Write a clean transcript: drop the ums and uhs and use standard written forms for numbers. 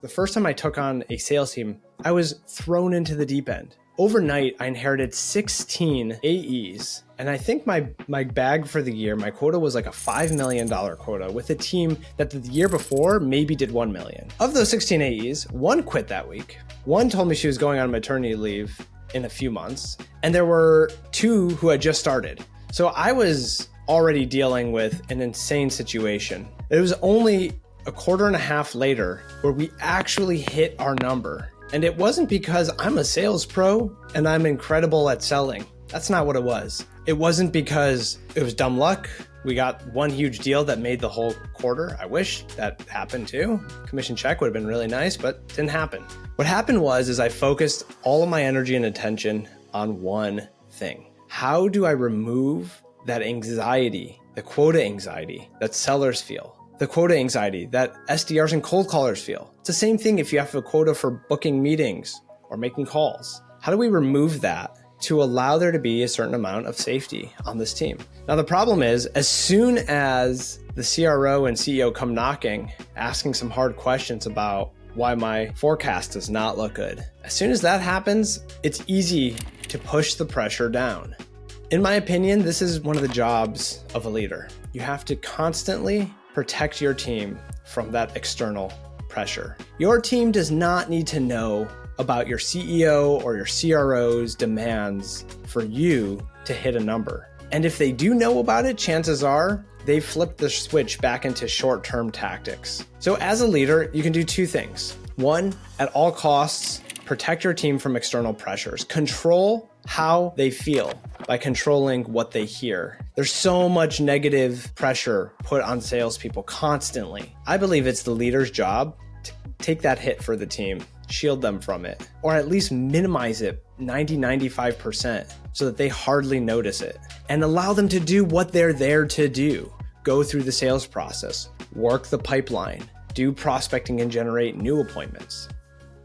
The first time I took on a sales team, I was thrown into the deep end. Overnight, I inherited 16 AEs. And I think my bag for the year, my quota was like a $5 million quota with a team that the year before maybe did 1 million. Of those 16 AEs, one quit that week. One told me she was going on maternity leave in a few months. And there were 2 who had just started. So I was already dealing with an insane situation. It was only a quarter and a half later where we actually hit our number. And it wasn't because I'm a sales pro and I'm incredible at selling. That's not what it was. It wasn't because it was dumb luck. We got one huge deal that made the whole quarter. I wish that happened too. Commission check would have been really nice, but didn't happen. What happened was I focused all of my energy and attention on one thing. How do I remove that anxiety, the quota anxiety that sellers feel? The quota anxiety that SDRs and cold callers feel. It's the same thing if you have a quota for booking meetings or making calls. How do we remove that to allow there to be a certain amount of safety on this team? Now, the problem is, as soon as the CRO and CEO come knocking, asking some hard questions about why my forecast does not look good, as soon as that happens, it's easy to push the pressure down. In my opinion, this is one of the jobs of a leader. You have to constantly protect your team from that external pressure. Your team does not need to know about your CEO or your CRO's demands for you to hit a number. And if they do know about it, chances are they've flipped the switch back into short-term tactics. So as a leader, you can do 2 things. 1, at all costs, protect your team from external pressures. Control how they feel by controlling what they hear. There's so much negative pressure put on salespeople constantly. I believe it's the leader's job to take that hit for the team, shield them from it, or at least minimize it 90-95% so that they hardly notice it, and allow them to do what they're there to do. Go through the sales process, work the pipeline, do prospecting and generate new appointments.